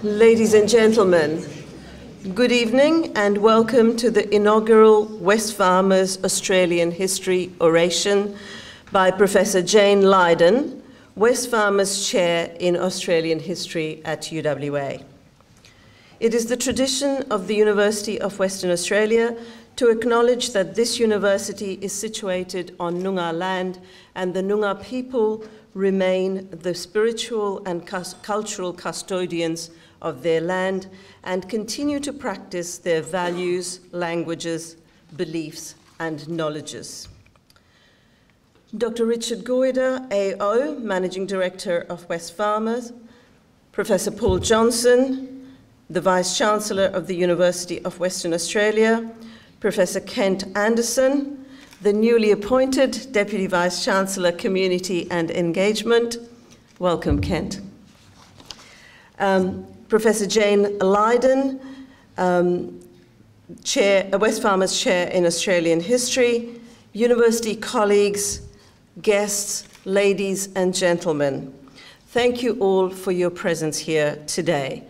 Ladies and gentlemen, good evening and welcome to the inaugural Wesfarmers Australian History Oration by Professor Jane Lydon, Wesfarmers Chair in Australian History at UWA. It is the tradition of the University of Western Australia to acknowledge that this university is situated on Noongar land and the Noongar people remain the spiritual and cultural custodians of their land and continue to practice their values, languages, beliefs, and knowledges. Dr. Richard Goyder, AO, Managing Director of Wesfarmers, Professor Paul Johnson, the Vice-Chancellor of the University of Western Australia, Professor Kent Anderson, the newly appointed Deputy Vice-Chancellor, Community and Engagement. Welcome, Kent. Professor Jane Lydon, Wesfarmers Chair in Australian History, university colleagues, guests, ladies and gentlemen. Thank you all for your presence here today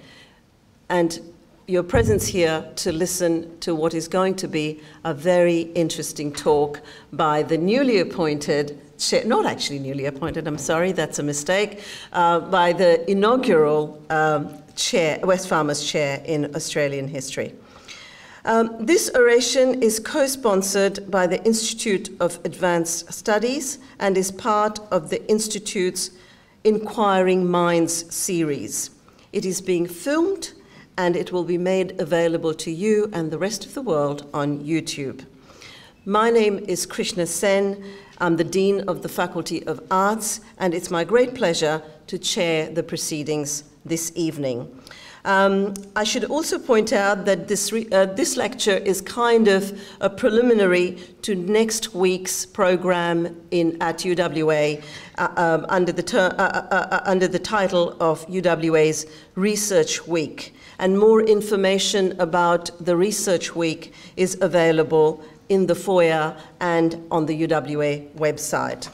and your presence here to listen to what is going to be a very interesting talk by the newly appointed chair, not actually newly appointed, I'm sorry, that's a mistake, by the inaugural chair, Wesfarmers Chair in Australian History. This oration is co-sponsored by the Institute of Advanced Studies and is part of the Institute's Inquiring Minds series. It is being filmed and it will be made available to you and the rest of the world on YouTube. My name is Krishna Sen. I'm the Dean of the Faculty of Arts, and it's my great pleasure to chair the proceedings this evening. I should also point out that this lecture is kind of a preliminary to next week's program at UWA under the title of UWA's Research Week. And more information about the Research Week is available in the foyer and on the UWA website.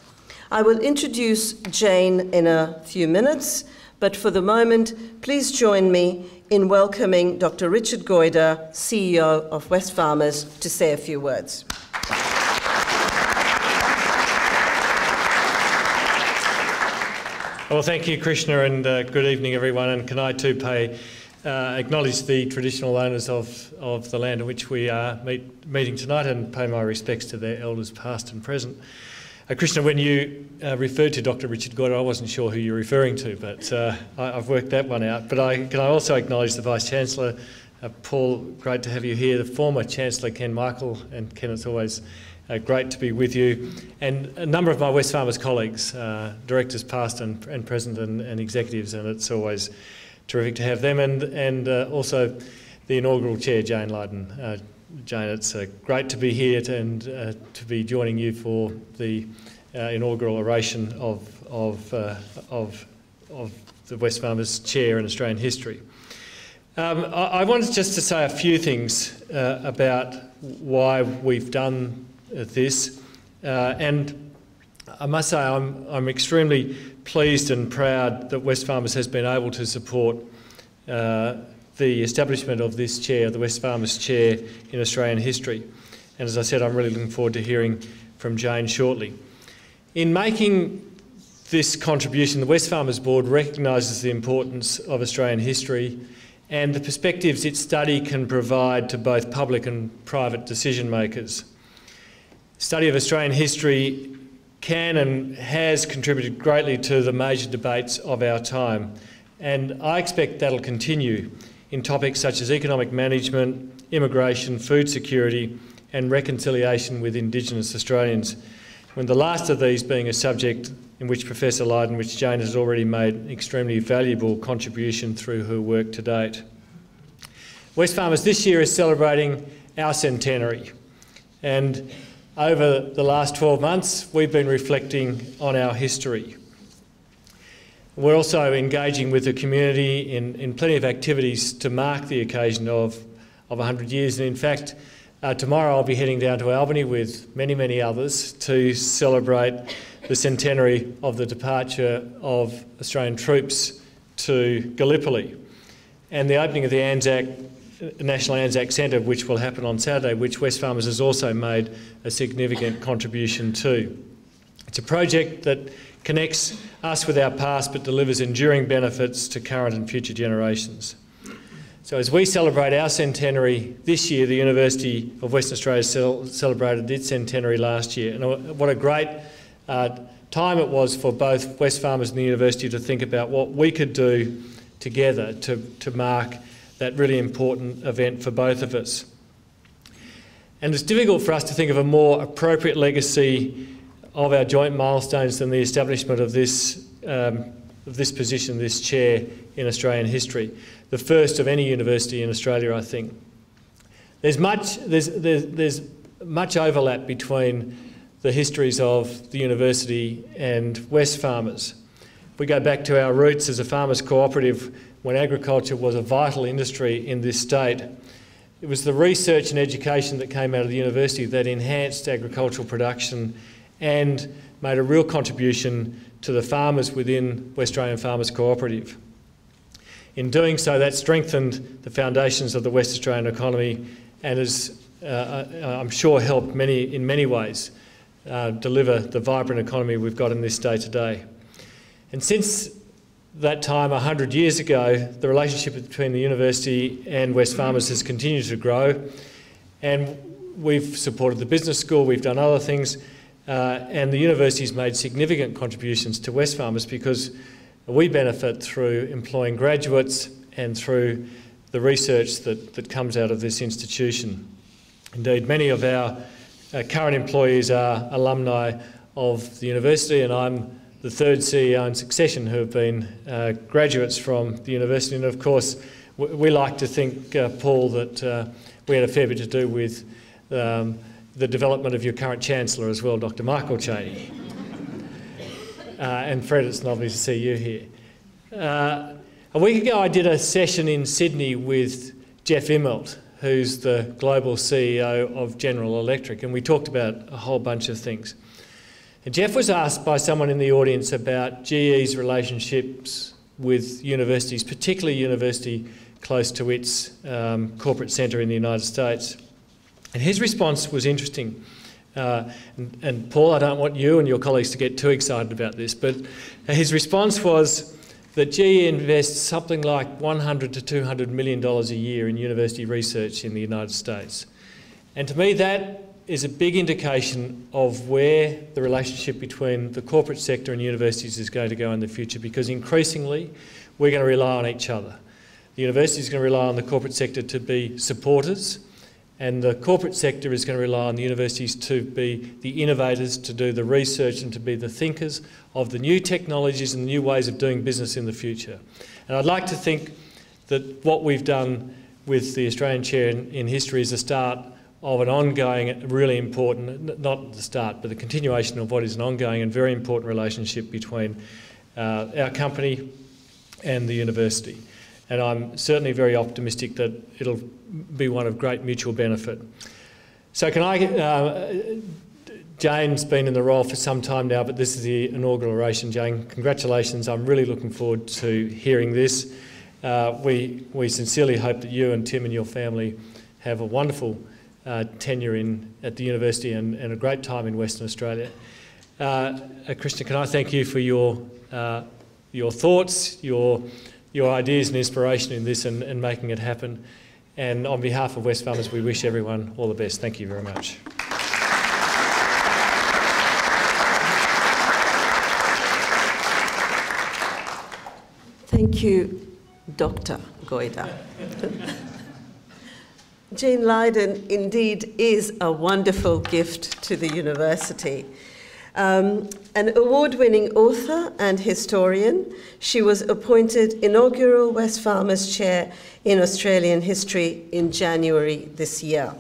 I will introduce Jane in a few minutes, but for the moment, please join me in welcoming Dr. Richard Goyder, CEO of Wesfarmers, to say a few words. Well, thank you, Krishna, and good evening, everyone. And can I too acknowledge the traditional owners of the land in which we are meeting tonight and pay my respects to their elders past and present. Krishna, when you referred to Dr. Richard Goyder, I wasn't sure who you're referring to, but I've worked that one out. But can I also acknowledge the Vice-Chancellor, Paul, great to have you here, the former Chancellor, Ken Michael, and Ken, it's always great to be with you, and a number of my Wesfarmers colleagues, directors past and present and executives, and it's always terrific to have them, and also the inaugural chair, Jane Lydon. Jane, it's great to be here and to be joining you for the inaugural oration of the Wesfarmers Chair in Australian history. I wanted just to say a few things about why we've done this, and I must say I'm extremely pleased and proud that Wesfarmers has been able to support the establishment of this chair, the Wesfarmers Chair in Australian history. And as I said, I'm really looking forward to hearing from Jane shortly. In making this contribution, the Wesfarmers Board recognises the importance of Australian history and the perspectives its study can provide to both public and private decision makers. Study of Australian history can and has contributed greatly to the major debates of our time, and I expect that'll continue in topics such as economic management, immigration, food security and reconciliation with Indigenous Australians, when the last of these being a subject in which Professor Lydon, which Jane has already made an extremely valuable contribution through her work to date. Wesfarmers this year is celebrating our centenary, and over the last 12 months we've been reflecting on our history. We're also engaging with the community in plenty of activities to mark the occasion of 100 years. And in fact, tomorrow I'll be heading down to Albany with many others to celebrate the centenary of the departure of Australian troops to Gallipoli. and the opening of the National Anzac Centre, which will happen on Saturday, which Wesfarmers has also made a significant contribution to. It's a project that connects us with our past but delivers enduring benefits to current and future generations. So as we celebrate our centenary this year, the University of Western Australia celebrated its centenary last year. And what a great time it was for both Wesfarmers and the university to think about what we could do together to mark that really important event for both of us. And it's difficult for us to think of a more appropriate legacy of our joint milestones than the establishment of this position, this chair in Australian history, the first of any university in Australia, I think. There's much overlap between the histories of the university and Wesfarmers. If we go back to our roots as a farmers' cooperative, when agriculture was a vital industry in this state, it was the research and education that came out of the university that enhanced agricultural production and made a real contribution to the farmers within West Australian Farmers Cooperative. In doing so, that strengthened the foundations of the West Australian economy and has, I'm sure, helped in many ways deliver the vibrant economy we've got in this state today. And since that time, 100 years ago, the relationship between the university and Wesfarmers has continued to grow, and we've supported the business school, we've done other things, and the university's made significant contributions to Wesfarmers because we benefit through employing graduates and through the research that comes out of this institution. Indeed, many of our current employees are alumni of the university, and I'm the third CEO in succession who have been graduates from the university. And of course, we like to think, Paul, that we had a fair bit to do with the development of your current Chancellor as well, Dr. Michael Cheney. And Fred, it's lovely to see you here. A week ago I did a session in Sydney with Jeff Immelt, who's the global CEO of General Electric, and we talked about a whole bunch of things. And Jeff was asked by someone in the audience about GE's relationships with universities, particularly university close to its corporate centre in the United States. And his response was interesting. And Paul, I don't want you and your colleagues to get too excited about this, but his response was that GE invests something like $100 to $200 million a year in university research in the United States. And to me, that is a big indication of where the relationship between the corporate sector and universities is going to go in the future, because increasingly we're going to rely on each other. The university is going to rely on the corporate sector to be supporters, and the corporate sector is going to rely on the universities to be the innovators, to do the research and to be the thinkers of the new technologies and new ways of doing business in the future. And I'd like to think that what we've done with the Australian Chair in History is the start of an ongoing, really important, not the start, but the continuation of what is an ongoing and very important relationship between our company and the university. And I'm certainly very optimistic that it'll be one of great mutual benefit. So Jane's been in the role for some time now, but this is the inaugural oration. Jane, congratulations. I'm really looking forward to hearing this. We sincerely hope that you and Tim and your family have a wonderful tenure at the university and a great time in Western Australia. Krishna, can I thank you for your thoughts, your ideas and inspiration in this and making it happen. And on behalf of Wesfarmers, we wish everyone all the best. Thank you very much. Thank you, Dr. Goida. Jane Lydon indeed is a wonderful gift to the university. An award-winning author and historian, she was appointed inaugural Wesfarmers Chair in Australian history in January this year.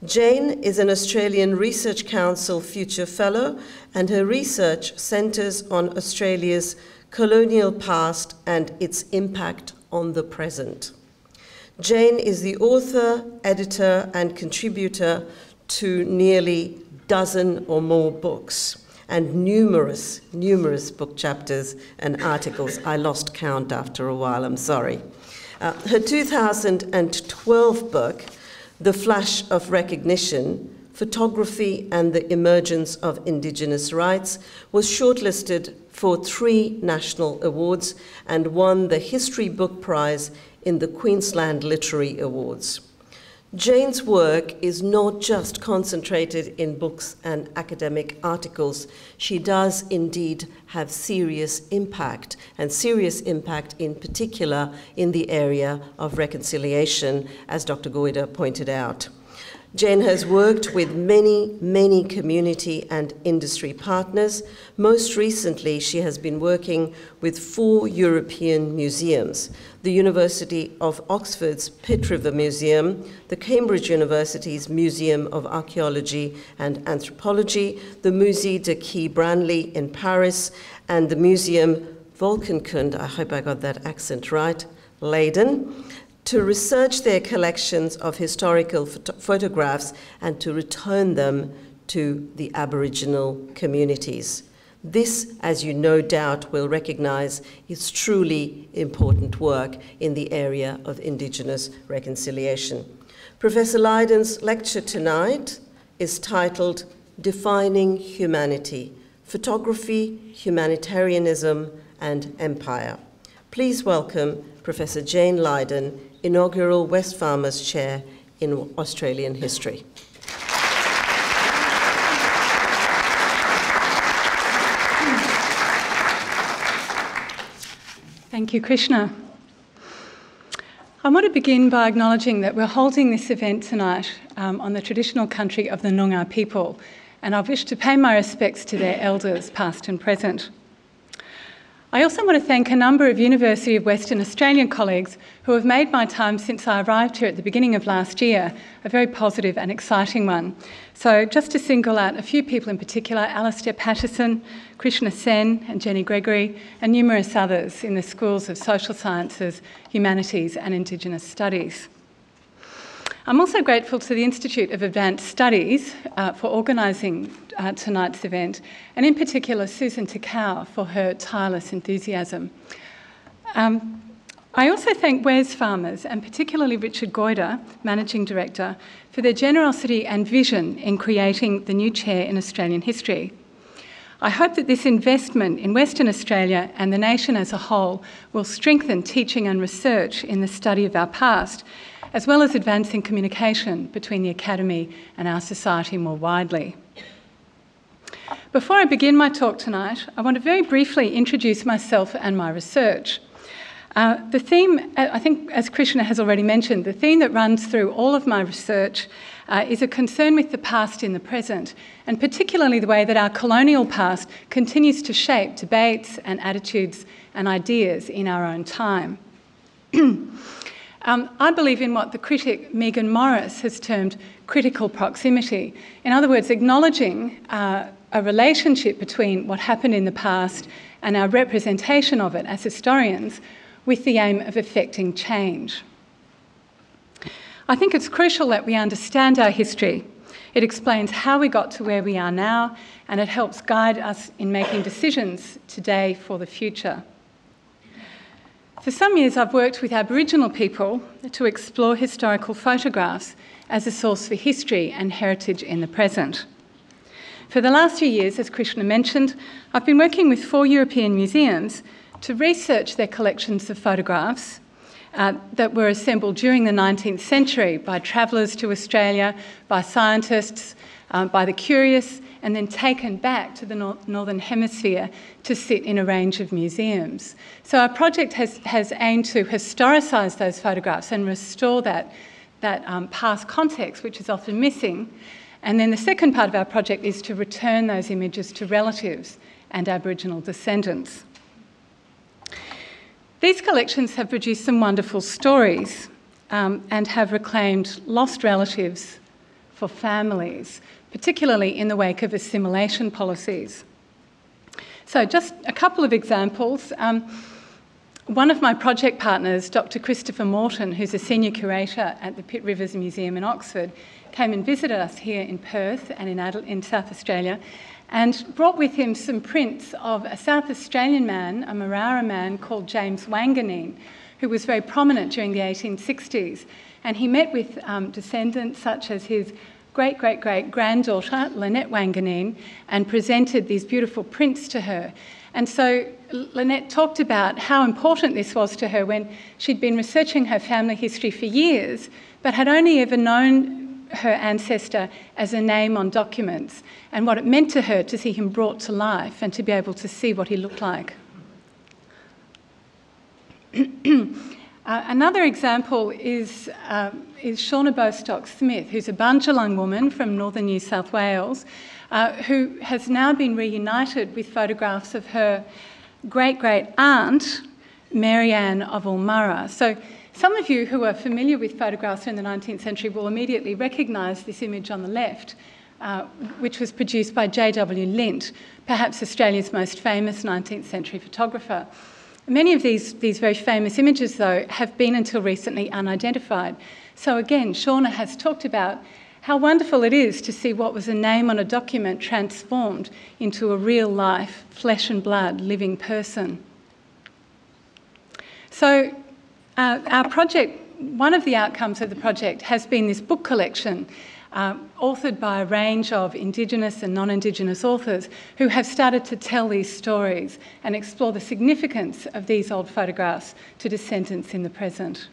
Jane is an Australian Research Council Future Fellow, and her research centres on Australia's colonial past and its impact on the present. Jane is the author, editor, and contributor to nearly a dozen or more books, and numerous book chapters and articles. I lost count after a while, I'm sorry. Her 2012 book, The Flash of Recognition, Photography and the Emergence of Indigenous Rights, was shortlisted for 3 national awards and won the History Book Prize in the Queensland Literary Awards. Jane's work is not just concentrated in books and academic articles. She does indeed have serious impact, and serious impact in particular in the area of reconciliation, as Dr. Goida pointed out. Jane has worked with many community and industry partners. Most recently, she has been working with 4 European museums: the University of Oxford's Pitt River Museum, the Cambridge University's Museum of Archaeology and Anthropology, the Musée de Quai Branly in Paris, and the Museum Volkenkund, I hope I got that accent right, Lydon, to research their collections of historical photographs and to return them to the Aboriginal communities. This, as you no doubt will recognize, is truly important work in the area of Indigenous reconciliation. Professor Lydon's lecture tonight is titled Defining Humanity: Photography, Humanitarianism and Empire. Please welcome Professor Jane Lydon, inaugural Wesfarmers Chair in Australian History. Thank you, Krishna. I want to begin by acknowledging that we're holding this event tonight on the traditional country of the Noongar people, and I wish to pay my respects to their elders, past and present. I also want to thank a number of University of Western Australian colleagues who have made my time since I arrived here at the beginning of last year a very positive and exciting one. So just to single out a few people in particular: Alastair Patterson, Krishna Sen and Jenny Gregory, and numerous others in the schools of social sciences, humanities and Indigenous studies. I'm also grateful to the Institute of Advanced Studies for organising tonight's event, and in particular Susan Takau for her tireless enthusiasm. I also thank Wesfarmers, and particularly Richard Goida, Managing Director, for their generosity and vision in creating the new chair in Australian history. I hope that this investment in Western Australia and the nation as a whole will strengthen teaching and research in the study of our past, as well as advancing communication between the Academy and our society more widely. Before I begin my talk tonight, I want to very briefly introduce myself and my research. The theme, I think as Krishna has already mentioned, the theme that runs through all of my research is a concern with the past in the present, and particularly the way that our colonial past continues to shape debates and attitudes and ideas in our own time. I believe in what the critic Megan Morris has termed critical proximity. In other words, acknowledging a relationship between what happened in the past and our representation of it as historians with the aim of effecting change. I think it's crucial that we understand our history. It explains how we got to where we are now, and it helps guide us in making decisions today for the future. For some years, I've worked with Aboriginal people to explore historical photographs as a source for history and heritage in the present. For the last few years, as Krishna mentioned, I've been working with 4 European museums to research their collections of photographs that were assembled during the 19th century by travellers to Australia, by scientists, by the curious, and then taken back to the Northern Hemisphere to sit in a range of museums. So our project has aimed to historicise those photographs and restore that past context, which is often missing. And then the second part of our project is to return those images to relatives and Aboriginal descendants. These collections have produced some wonderful stories and have reclaimed lost relatives for families, particularly in the wake of assimilation policies. So just a couple of examples. One of my project partners, Dr. Christopher Morton, who's a senior curator at the Pitt Rivers Museum in Oxford, came and visited us here in Perth and in South Australia, and brought with him some prints of a South Australian man, a Marara man called James Wanganeen, who was very prominent during the 1860s. And he met with descendants such as his great-great-great-granddaughter, Lynette Wanganeen, and presented these beautiful prints to her. And so Lynette talked about how important this was to her when she'd been researching her family history for years, but had only ever known her ancestor as a name on documents, and what it meant to her to see him brought to life and to be able to see what he looked like. Another example is Shauna Bostock-Smith, who's a Bundjalung woman from northern New South Wales, who has now been reunited with photographs of her great-great-aunt, Mary Ann of Ulmurra. So some of you who are familiar with photographs in the 19th century will immediately recognise this image on the left, which was produced by J.W. Lint, perhaps Australia's most famous 19th century photographer. Many of these very famous images, though, have been until recently unidentified. So again, Shauna has talked about how wonderful it is to see what was a name on a document transformed into a real-life, flesh and blood, living person. So our project, one of the outcomes of the project has been this book collection authored by a range of Indigenous and non-Indigenous authors who have started to tell these stories and explore the significance of these old photographs to descendants in the present.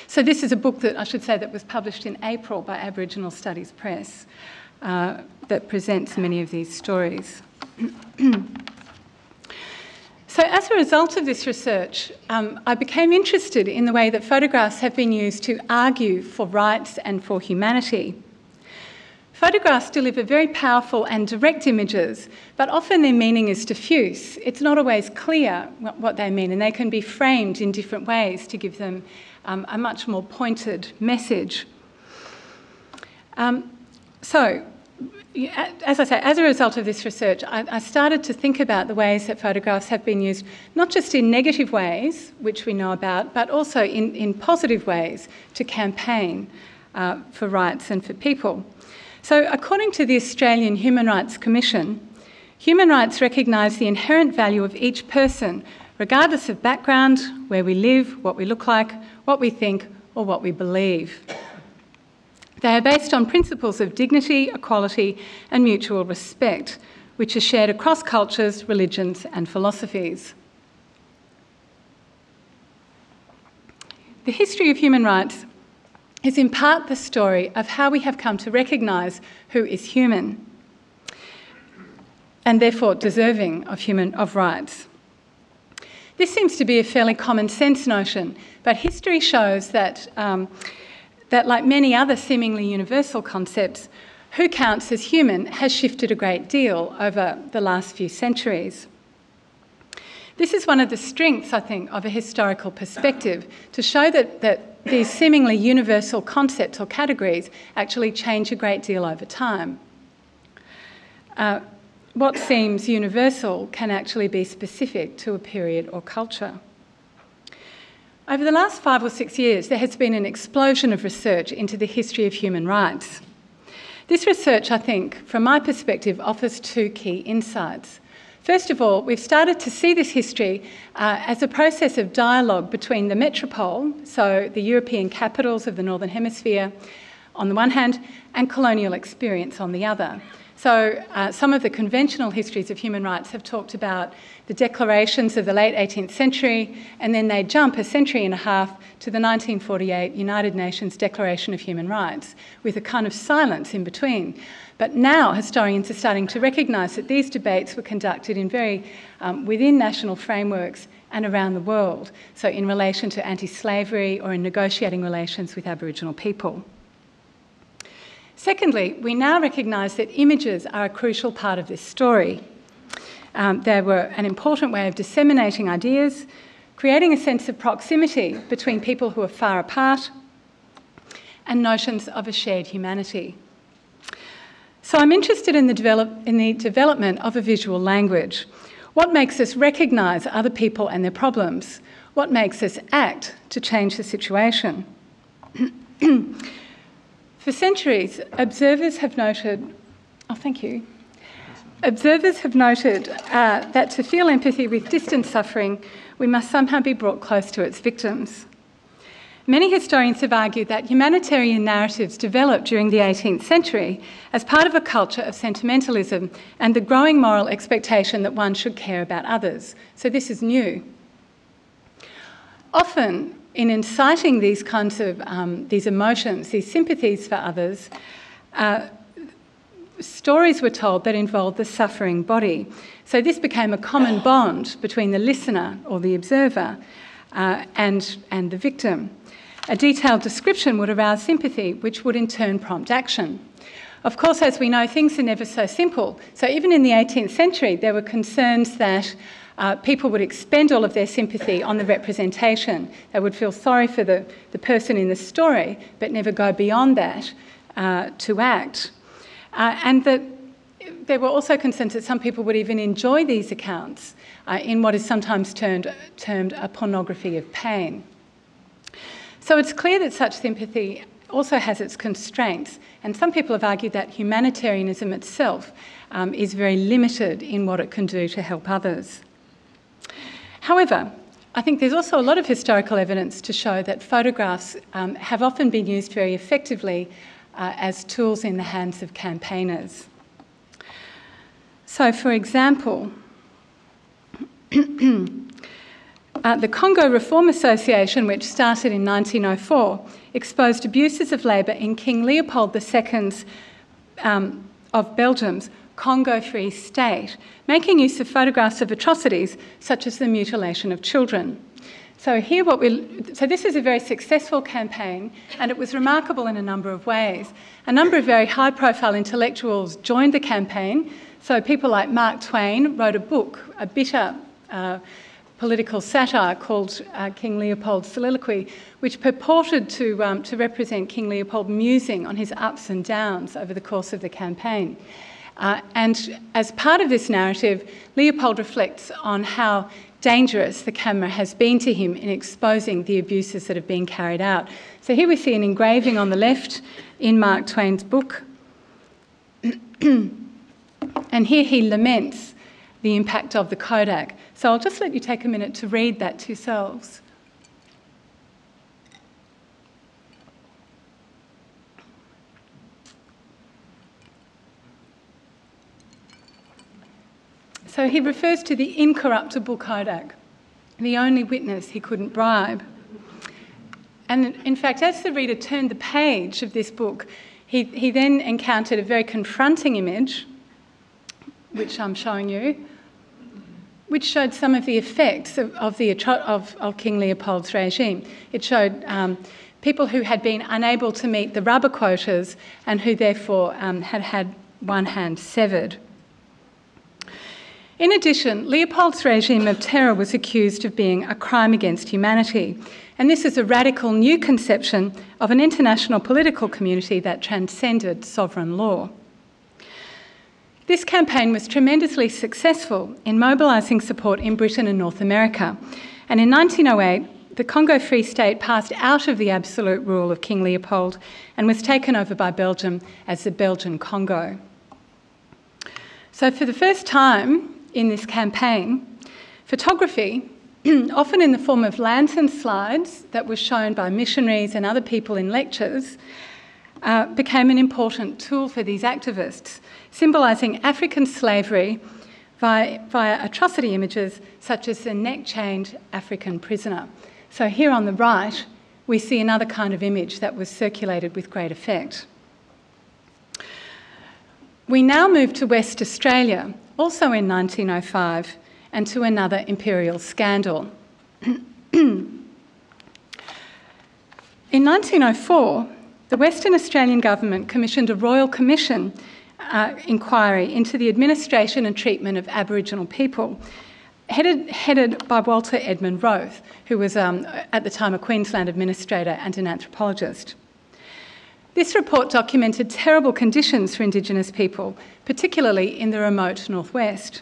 So this is a book that, I should say, that was published in April by Aboriginal Studies Press that presents many of these stories. So as a result of this research, I became interested in the way that photographs have been used to argue for rights and for humanity. Photographs deliver very powerful and direct images, but often their meaning is diffuse. It's not always clear what they mean, and they can be framed in different ways to give them a much more pointed message. As I say, as a result of this research, I started to think about the ways that photographs have been used, not just in negative ways, which we know about, but also in positive ways to campaign for rights and for people. So according to the Australian Human Rights Commission, human rights recognise the inherent value of each person, regardless of background, where we live, what we look like, what we think, or what we believe. They are based on principles of dignity, equality, and mutual respect, which are shared across cultures, religions, and philosophies. The history of human rights is in part the story of how we have come to recognise who is human, and therefore deserving of rights. This seems to be a fairly common sense notion, but history shows that like many other seemingly universal concepts, who counts as human has shifted a great deal over the last few centuries. This is one of the strengths, I think, of a historical perspective, to show that these seemingly universal concepts or categories actually change a great deal over time. What seems universal can actually be specific to a period or culture. Over the last 5 or 6 years, there has been an explosion of research into the history of human rights. This research, I think, from my perspective, offers 2 key insights. First of all, we've started to see this history as a process of dialogue between the metropole, so the European capitals of the Northern Hemisphere, on the one hand, and colonial experience on the other. So some of the conventional histories of human rights have talked about the declarations of the late 18th century, and then they jump a century and a half to the 1948 United Nations Declaration of Human Rights, with a kind of silence in between. But now historians are starting to recognise that these debates were conducted in very within national frameworks and around the world, so in relation to anti-slavery or in negotiating relations with Aboriginal people. Secondly, we now recognise that images are a crucial part of this story. They were an important way of disseminating ideas, creating a sense of proximity between people who are far apart, and notions of a shared humanity. So I'm interested in the development of a visual language. What makes us recognise other people and their problems? What makes us act to change the situation? For centuries, observers have noted... Oh, thank you. Observers have noted that to feel empathy with distant suffering, we must somehow be brought close to its victims. Many historians have argued that humanitarian narratives developed during the 18th century as part of a culture of sentimentalism and the growing moral expectation that one should care about others. So this is new. Often, in inciting these kinds of these emotions, these sympathies for others, stories were told that involved the suffering body. So this became a common bond between the listener or the observer and the victim. A detailed description would arouse sympathy, which would in turn prompt action. Of course, as we know, things are never so simple. So even in the 18th century, there were concerns that people would expend all of their sympathy on the representation. They would feel sorry for the person in the story, but never go beyond that to act. And that there were also concerns that some people would even enjoy these accounts in what is sometimes termed a pornography of pain. So it's clear that such sympathy also has its constraints, and some people have argued that humanitarianism itself is very limited in what it can do to help others. However, I think there's also a lot of historical evidence to show that photographs have often been used very effectively as tools in the hands of campaigners. So, for example, the Congo Reform Association, which started in 1904, exposed abuses of labour in King Leopold II's of Belgium's Congo-Free State, making use of photographs of atrocities such as the mutilation of children. So this is a very successful campaign, and it was remarkable in a number of ways. A number of very high-profile intellectuals joined the campaign. So people like Mark Twain wrote a book, a bitter political satire called King Leopold's Soliloquy, which purported to represent King Leopold musing on his ups and downs over the course of the campaign. And as part of this narrative, Leopold reflects on how dangerous the camera has been to him in exposing the abuses that have been carried out. So here we see an engraving on the left in Mark Twain's book. And here he laments the impact of the Kodak. So I'll just let you take a minute to read that to yourselves. So he refers to the incorruptible Kodak, the only witness he couldn't bribe. And in fact, as the reader turned the page of this book, he then encountered a very confronting image, which I'm showing you, which showed some of the effects of King Leopold's regime. It showed people who had been unable to meet the rubber quotas and who therefore had had one hand severed. In addition, Leopold's regime of terror was accused of being a crime against humanity, and this is a radical new conception of an international political community that transcended sovereign law. This campaign was tremendously successful in mobilising support in Britain and North America, and in 1908, the Congo Free State passed out of the absolute rule of King Leopold and was taken over by Belgium as the Belgian Congo. So for the first time in this campaign, photography, often in the form of lantern slides that were shown by missionaries and other people in lectures, became an important tool for these activists, symbolising African slavery via atrocity images such as the neck-chained African prisoner. So here on the right, we see another kind of image that was circulated with great effect. We now move to West Australia, also in 1905, and to another imperial scandal. In 1904, the Western Australian government commissioned a Royal Commission inquiry into the administration and treatment of Aboriginal people, headed by Walter Edmund Roth, who was at the time a Queensland administrator and an anthropologist. This report documented terrible conditions for Indigenous people, particularly in the remote northwest.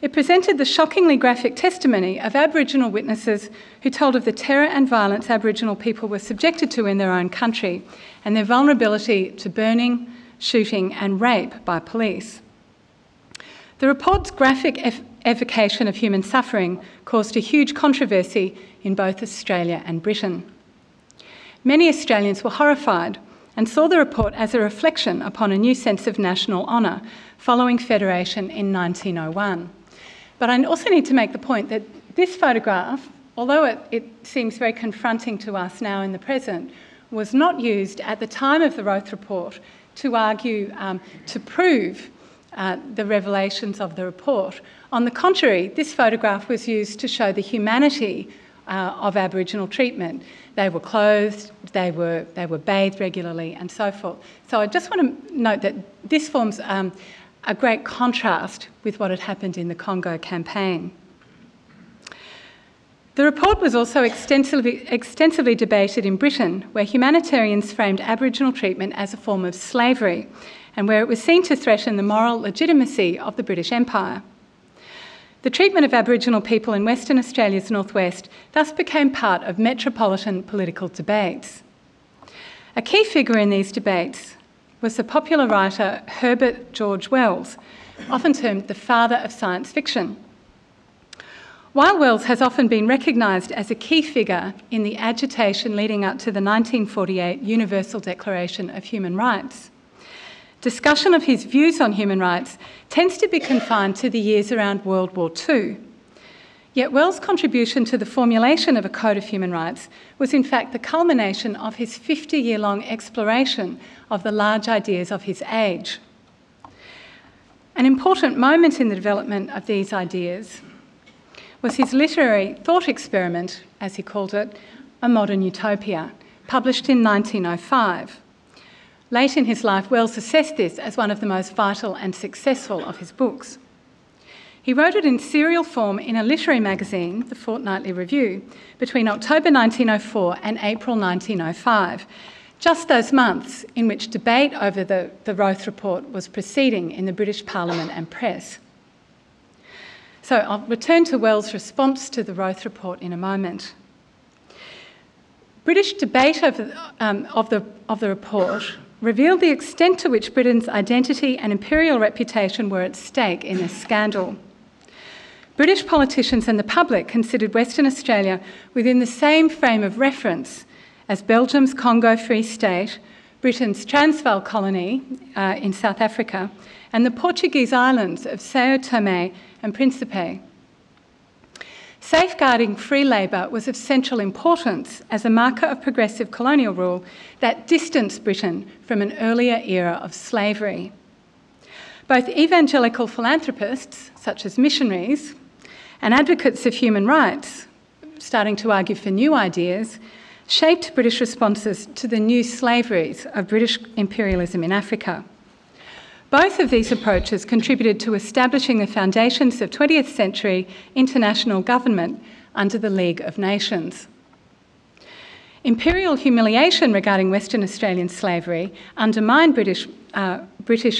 It presented the shockingly graphic testimony of Aboriginal witnesses who told of the terror and violence Aboriginal people were subjected to in their own country and their vulnerability to burning, shooting and rape by police. The report's graphic evocation of human suffering caused a huge controversy in both Australia and Britain. Many Australians were horrified and saw the report as a reflection upon a new sense of national honour following Federation in 1901. But I also need to make the point that this photograph, although it seems very confronting to us now in the present, was not used at the time of the Roth Report to argue, to prove the revelations of the report. On the contrary, this photograph was used to show the humanity of Aboriginal treatment. They were clothed, they were bathed regularly and so forth. So I just want to note that this forms a great contrast with what had happened in the Congo campaign. The report was also extensively debated in Britain, where humanitarians framed Aboriginal treatment as a form of slavery and where it was seen to threaten the moral legitimacy of the British Empire. The treatment of Aboriginal people in Western Australia's northwest thus became part of metropolitan political debates. A key figure in these debates was the popular writer Herbert George Wells, often termed the father of science fiction. While Wells has often been recognised as a key figure in the agitation leading up to the 1948 Universal Declaration of Human Rights, discussion of his views on human rights tends to be confined to the years around World War II. Yet Wells' contribution to the formulation of a code of human rights was in fact the culmination of his 50-year-long exploration of the large ideas of his age. An important moment in the development of these ideas was his literary thought experiment, as he called it, A Modern Utopia, published in 1905. Late in his life, Wells assessed this as one of the most vital and successful of his books. He wrote it in serial form in a literary magazine, The Fortnightly Review, between October 1904 and April 1905, just those months in which debate over the Roth Report was proceeding in the British Parliament and press. So I'll return to Wells' response to the Roth Report in a moment. British debate of the report revealed the extent to which Britain's identity and imperial reputation were at stake in this scandal. British politicians and the public considered Western Australia within the same frame of reference as Belgium's Congo Free State, Britain's Transvaal colony in South Africa, and the Portuguese islands of Sao Tome and Principe. Safeguarding free labour was of central importance as a marker of progressive colonial rule that distanced Britain from an earlier era of slavery. Both evangelical philanthropists, such as missionaries, and advocates of human rights, starting to argue for new ideas, shaped British responses to the new slaveries of British imperialism in Africa. Both of these approaches contributed to establishing the foundations of 20th century international government under the League of Nations. Imperial humiliation regarding Western Australian slavery undermined British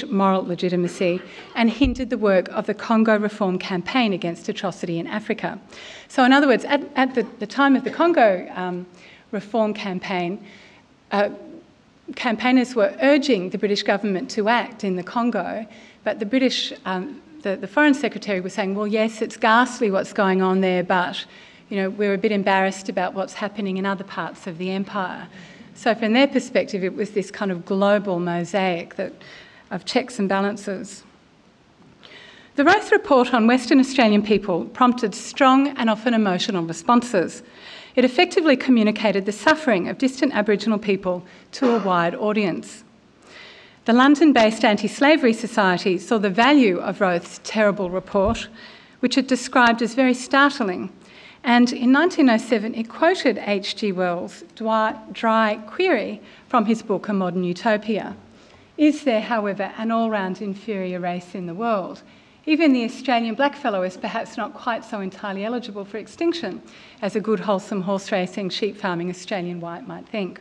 moral legitimacy and hindered the work of the Congo Reform Campaign against atrocity in Africa. So in other words, at the time of the Congo Reform Campaign, campaigners were urging the British government to act in the Congo, but the British, the Foreign Secretary was saying, well, yes, it's ghastly what's going on there, but we're a bit embarrassed about what's happening in other parts of the empire. So from their perspective, it was this kind of global mosaic of checks and balances. The Roth Report on Western Australian people prompted strong and often emotional responses. It effectively communicated the suffering of distant Aboriginal people to a wide audience. The London-based Anti-Slavery Society saw the value of Roth's terrible report, which it described as very startling, and in 1907 it quoted H.G. Wells' dry query from his book A Modern Utopia. Is there, however, an all-round inferior race in the world? Even the Australian blackfellow is perhaps not quite so entirely eligible for extinction as a good, wholesome, horse-racing, sheep-farming Australian white might think.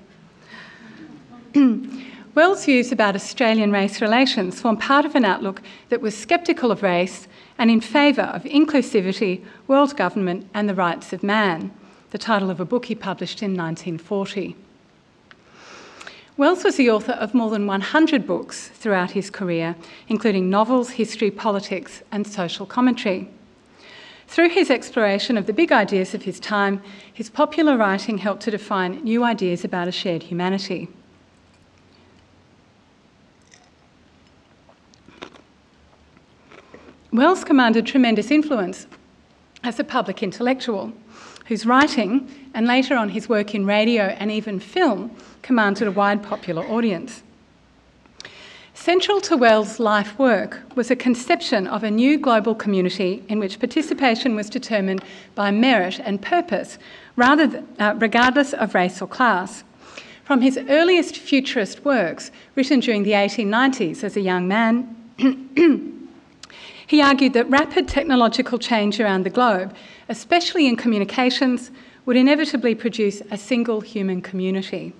Wells' views about Australian race relations form part of an outlook that was sceptical of race and in favour of inclusivity, world government and the rights of man, the title of a book he published in 1940. Wells was the author of more than 100 books throughout his career, including novels, history, politics, and social commentary. Through his exploration of the big ideas of his time, his popular writing helped to define new ideas about a shared humanity. Wells commanded tremendous influence as a public intellectual, whose writing, and later on his work in radio and even film, commanded a wide popular audience. Central to Wells' life work was a conception of a new global community in which participation was determined by merit and purpose, regardless of race or class. From his earliest futurist works, written during the 1890s as a young man, he argued that rapid technological change around the globe, especially in communications, would inevitably produce a single human community.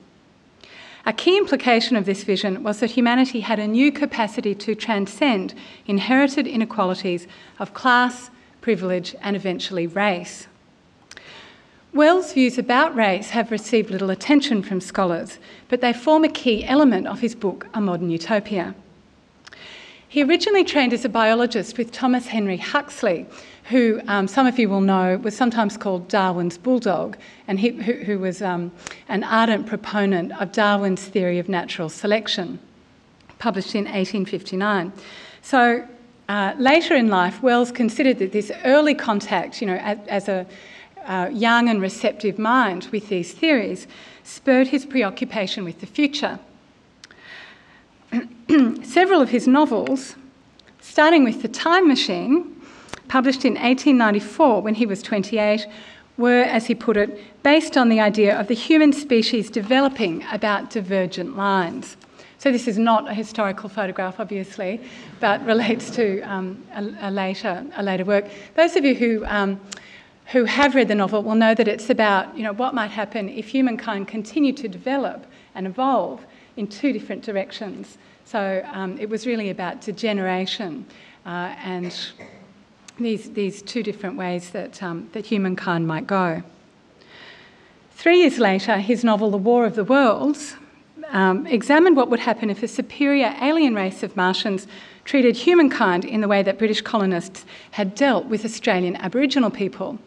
A key implication of this vision was that humanity had a new capacity to transcend inherited inequalities of class, privilege, and eventually race. Wells' views about race have received little attention from scholars, but they form a key element of his book, A Modern Utopia. He originally trained as a biologist with Thomas Henry Huxley, who some of you will know was sometimes called Darwin's bulldog, and who was an ardent proponent of Darwin's theory of natural selection, published in 1859. So later in life, Wells considered that this early contact, as a young and receptive mind with these theories, spurred his preoccupation with the future. Several of his novels, starting with The Time Machine, published in 1894 when he was 28, were, as he put it, based on the idea of the human species developing about divergent lines. So this is not a historical photograph, obviously, but relates to a later work. Those of you who have read the novel will know that it's about what might happen if humankind continued to develop and evolve in two different directions. So it was really about degeneration and these two different ways that humankind might go. 3 years later, his novel The War of the Worlds examined what would happen if a superior alien race of Martians treated humankind in the way that British colonists had dealt with Australian Aboriginal people.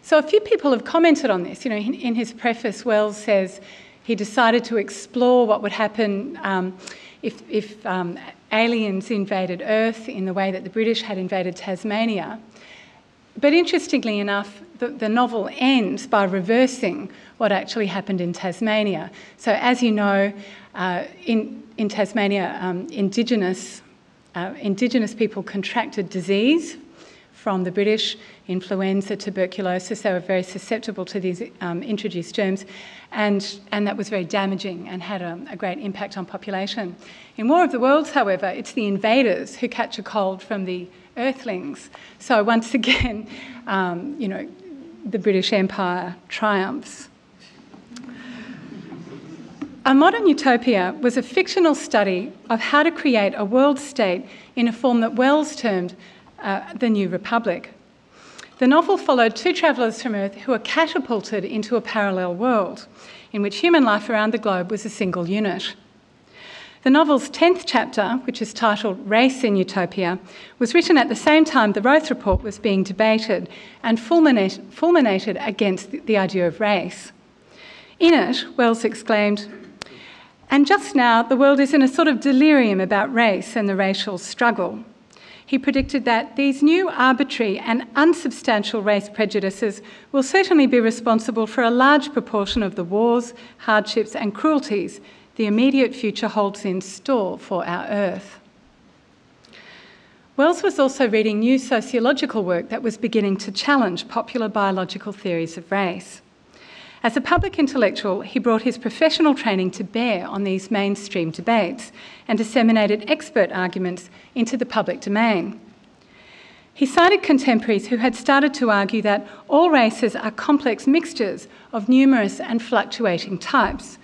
So a few people have commented on this. In his preface, Wells says he decided to explore what would happen if aliens invaded Earth in the way that the British had invaded Tasmania. But interestingly enough, the novel ends by reversing what actually happened in Tasmania. So as you know, in Tasmania, Indigenous people contracted disease from the British, influenza, tuberculosis. They were very susceptible to these introduced germs, and that was very damaging and had a great impact on population. In War of the Worlds, however, it's the invaders who catch a cold from the Earthlings. So once again, the British Empire triumphs. A Modern Utopia was a fictional study of how to create a world state in a form that Wells termed the New Republic. The novel followed two travellers from Earth who were catapulted into a parallel world in which human life around the globe was a single unit. The novel's 10th chapter, which is titled Race in Utopia, was written at the same time the Roth Report was being debated and fulminated against the idea of race. In it, Wells exclaimed, "And just now the world is in a sort of delirium about race and the racial struggle." He predicted that these new arbitrary and unsubstantial race prejudices will certainly be responsible for a large proportion of the wars, hardships and cruelties the immediate future holds in store for our Earth. Wells was also reading new sociological work that was beginning to challenge popular biological theories of race. As a public intellectual, he brought his professional training to bear on these mainstream debates and disseminated expert arguments into the public domain. He cited contemporaries who had started to argue that all races are complex mixtures of numerous and fluctuating types,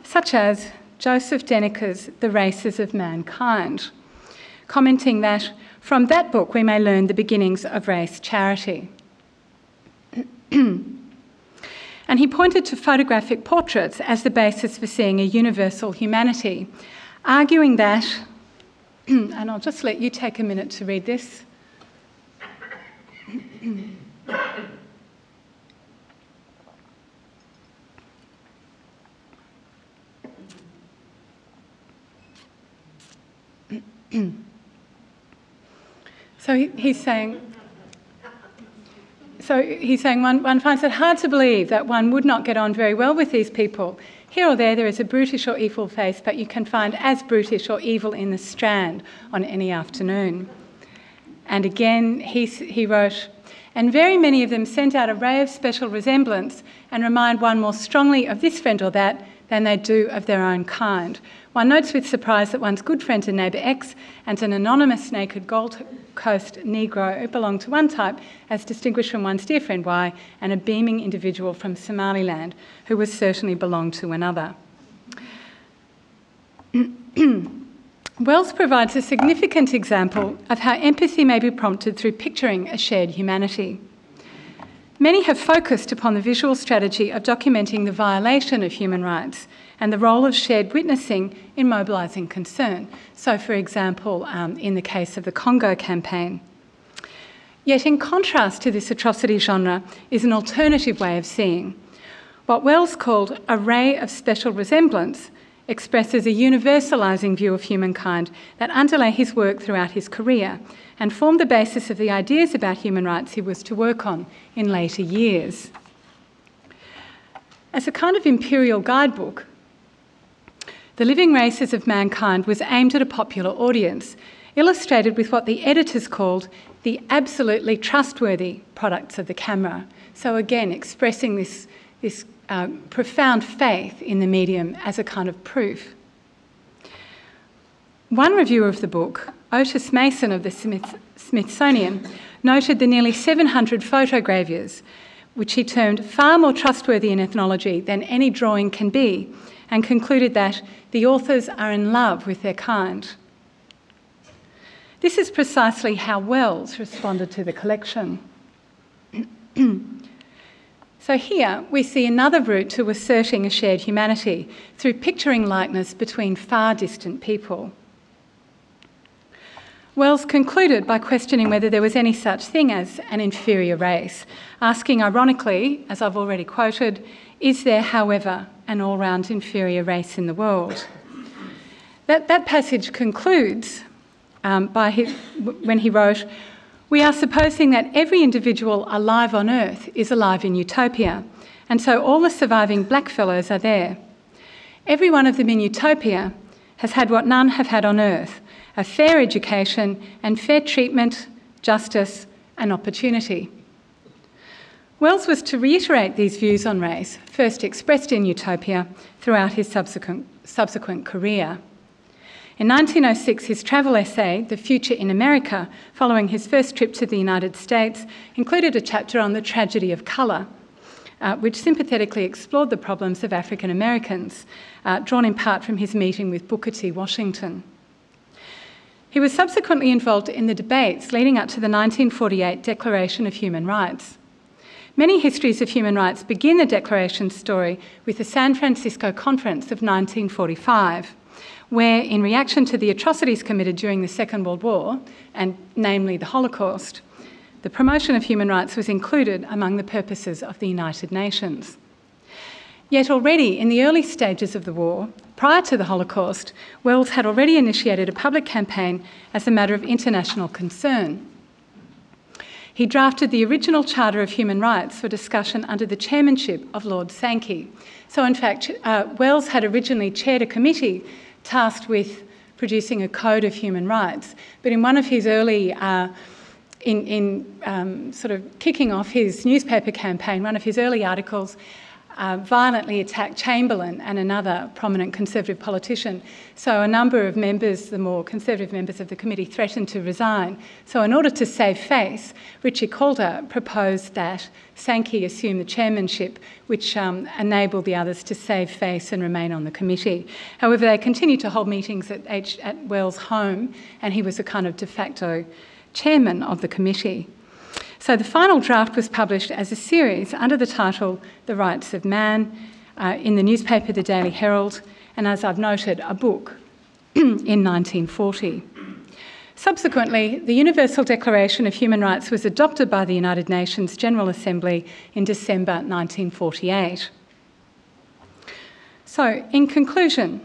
such as Joseph Denneker's The Races of Mankind, commenting that from that book we may learn the beginnings of race charity. And he pointed to photographic portraits as the basis for seeing a universal humanity, arguing that, and I'll just let you take a minute to read this. So he's saying one finds it hard to believe that one would not get on very well with these people. Here or there is a brutish or evil face, but you can find as brutish or evil in the Strand on any afternoon. And again, he wrote, and very many of them send out a ray of special resemblance and remind one more strongly of this friend or that than they do of their own kind. One notes with surprise that one's good friend and neighbour X and an anonymous naked Gold Coast Negro belong to one type as distinguished from one's dear friend Y and a beaming individual from Somaliland who was certainly belonged to another. Wells provides a significant example of how empathy may be prompted through picturing a shared humanity. Many have focused upon the visual strategy of documenting the violation of human rights and the role of shared witnessing in mobilising concern. So, for example, in the case of the Congo campaign. Yet in contrast to this atrocity genre is an alternative way of seeing. What Wells called a ray of special resemblance expresses a universalising view of humankind that underlay his work throughout his career and formed the basis of the ideas about human rights he was to work on in later years. As a kind of imperial guidebook, The Living Races of Mankind was aimed at a popular audience, illustrated with what the editors called the absolutely trustworthy products of the camera. So again, expressing this profound faith in the medium as a kind of proof. One reviewer of the book, Otis Mason of the Smithsonian, noted the nearly 700 photogravures, which he termed far more trustworthy in ethnology than any drawing can be, and concluded that the authors are in love with their kind. This is precisely how Wells responded to the collection. So here we see another route to asserting a shared humanity through picturing likeness between far distant people. Wells concluded by questioning whether there was any such thing as an inferior race, asking ironically, as I've already quoted, is there, however, an all-round inferior race in the world? That passage concludes when he wrote, we are supposing that every individual alive on earth is alive in utopia, and so all the surviving blackfellows are there. Every one of them in utopia has had what none have had on earth, a fair education and fair treatment, justice and opportunity. Wells was to reiterate these views on race, first expressed in Utopia, throughout his subsequent career. In 1906, his travel essay, The Future in America, following his first trip to the United States, included a chapter on the tragedy of colour, which sympathetically explored the problems of African Americans, drawn in part from his meeting with Booker T. Washington. He was subsequently involved in the debates leading up to the 1948 Declaration of Human Rights. Many histories of human rights begin the Declaration's story with the San Francisco Conference of 1945, where, in reaction to the atrocities committed during the Second World War, and namely the Holocaust, the promotion of human rights was included among the purposes of the United Nations. Yet already in the early stages of the war, prior to the Holocaust, Wells had already initiated a public campaign as a matter of international concern. He drafted the original Charter of Human Rights for discussion under the chairmanship of Lord Sankey. So in fact, Wells had originally chaired a committee tasked with producing a code of human rights. But in one of his early, sort of kicking off his newspaper campaign, one of his early articles violently attacked Chamberlain and another prominent Conservative politician. So a number of members, the more conservative members of the committee, threatened to resign. So in order to save face, Richie Calder proposed that Sankey assume the chairmanship, which enabled the others to save face and remain on the committee. However, they continued to hold meetings at Wells' home, and he was a kind of de facto chairman of the committee. So the final draft was published as a series under the title The Rights of Man in the newspaper The Daily Herald, and as I've noted, a book in 1940. Subsequently, the Universal Declaration of Human Rights was adopted by the United Nations General Assembly in December 1948. So, in conclusion,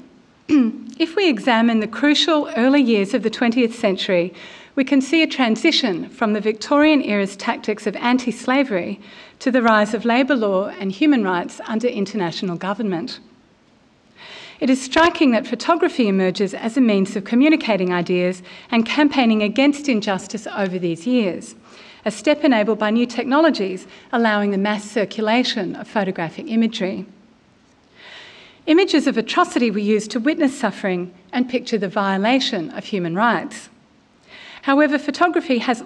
if we examine the crucial early years of the 20th century, we can see a transition from the Victorian era's tactics of anti-slavery to the rise of labour law and human rights under international government. It is striking that photography emerges as a means of communicating ideas and campaigning against injustice over these years, a step enabled by new technologies allowing the mass circulation of photographic imagery. Images of atrocity were used to witness suffering and picture the violation of human rights. However, photography has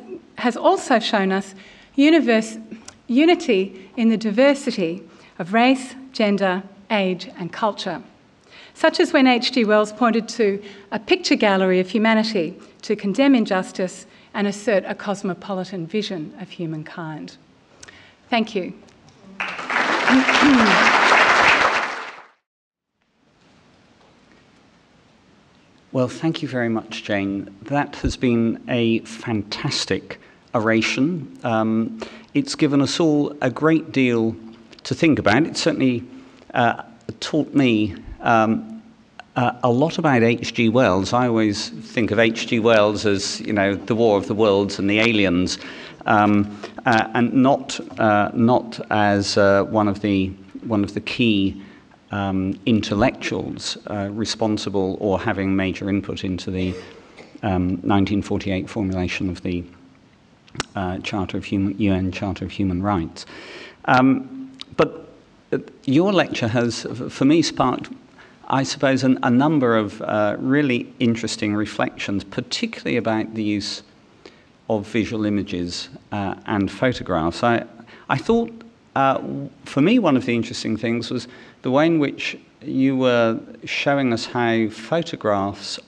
also shown us unity in the diversity of race, gender, age and culture, such as when H.G. Wells pointed to a picture gallery of humanity to condemn injustice and assert a cosmopolitan vision of humankind. Thank you. Well, thank you very much, Jane. That has been a fantastic oration. It's given us all a great deal to think about. It certainly taught me a lot about H.G. Wells. I always think of H.G. Wells as, you know, the War of the Worlds and the aliens, and not as one of the key intellectuals responsible or having major input into the 1948 formulation of the UN Charter of Human Rights. But your lecture has, for me, sparked, I suppose, a number of really interesting reflections, particularly about the use of visual images and photographs. I thought, for me, one of the interesting things was the way in which you were showing us how photographs,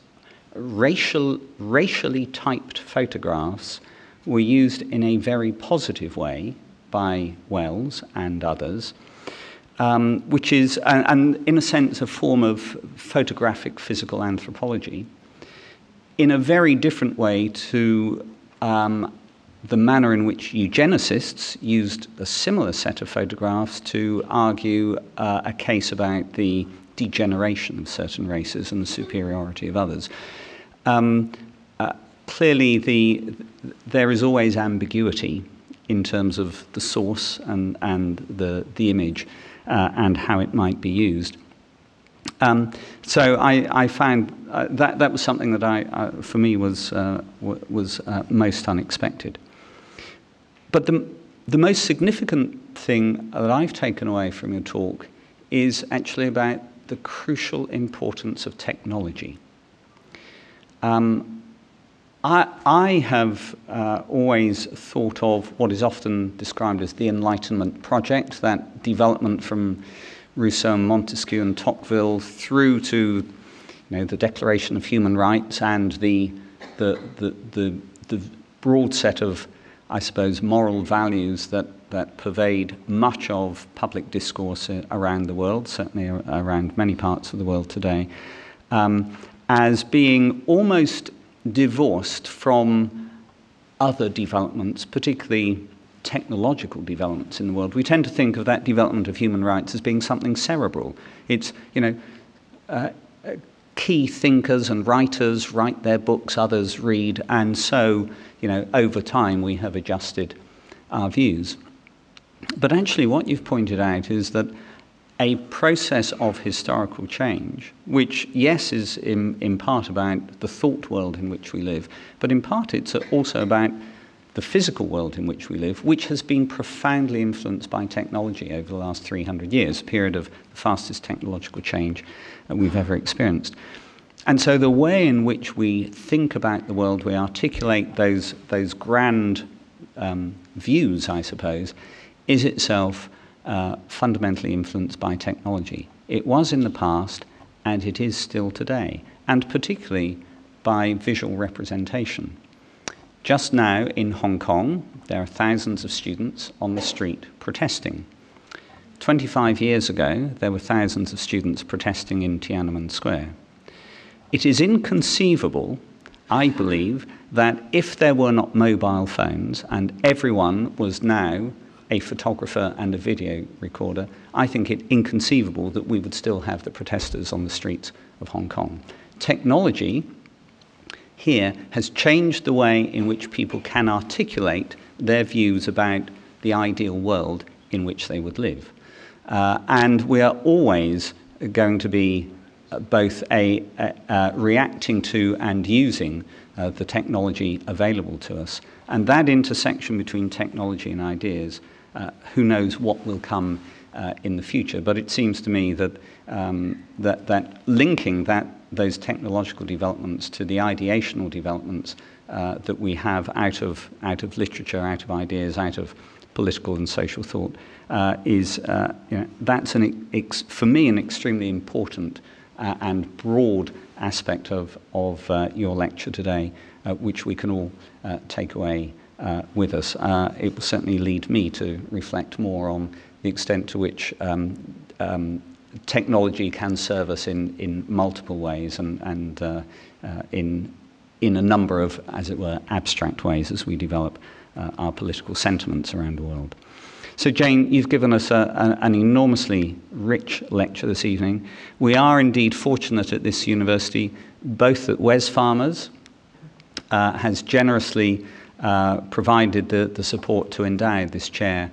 racially typed photographs, were used in a very positive way by Wells and others, which is, and in a sense, a form of photographic physical anthropology, in a very different way to the manner in which eugenicists used a similar set of photographs to argue a case about the degeneration of certain races and the superiority of others. Clearly, there is always ambiguity in terms of the source and the image and how it might be used. So I found that was something that for me was most unexpected. But the most significant thing that I've taken away from your talk is actually about the crucial importance of technology. I have always thought of what is often described as the Enlightenment project, that development from Rousseau and Montesquieu and Tocqueville through to, the Declaration of Human Rights and the broad set of, I suppose, moral values that pervade much of public discourse around the world, certainly around many parts of the world today, as being almost divorced from other developments, particularly technological developments in the world. We tend to think of that development of human rights as being something cerebral. It's, key thinkers and writers write their books, others read, and so, over time we have adjusted our views. But actually what you've pointed out is that a process of historical change, which, yes, is in part about the thought world in which we live, but in part it's also about the physical world in which we live, which has been profoundly influenced by technology over the last 300 years, a period of the fastest technological change we've ever experienced. And so the way in which we think about the world, we articulate those grand views, I suppose, is itself fundamentally influenced by technology. It was in the past, and it is still today, and particularly by visual representation. Just now in Hong Kong, there are thousands of students on the street protesting. 25 years ago, there were thousands of students protesting in Tiananmen Square. It is inconceivable, I believe, that if there were not mobile phones and everyone was now a photographer and a video recorder, I think it inconceivable that we would still have the protesters on the streets of Hong Kong. Technology here has changed the way in which people can articulate their views about the ideal world in which they would live. And we are always going to be both reacting to and using the technology available to us. And that intersection between technology and ideas, who knows what will come in the future. But it seems to me that that linking those technological developments to the ideational developments that we have out of literature, out of ideas, out of political and social thought is that's for me an extremely important and broad aspect of your lecture today, which we can all take away with us. It will certainly lead me to reflect more on the extent to which technology can serve us in multiple ways and in a number of, as it were, abstract ways as we develop our political sentiments around the world. So Jane, you've given us an enormously rich lecture this evening. We are indeed fortunate at this university, both that Wesfarmers has generously provided the support to endow this chair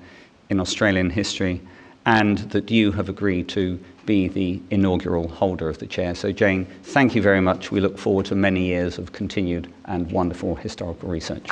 in Australian history, and that you have agreed to be the inaugural holder of the chair. So Jane, thank you very much. We look forward to many years of continued and wonderful historical research.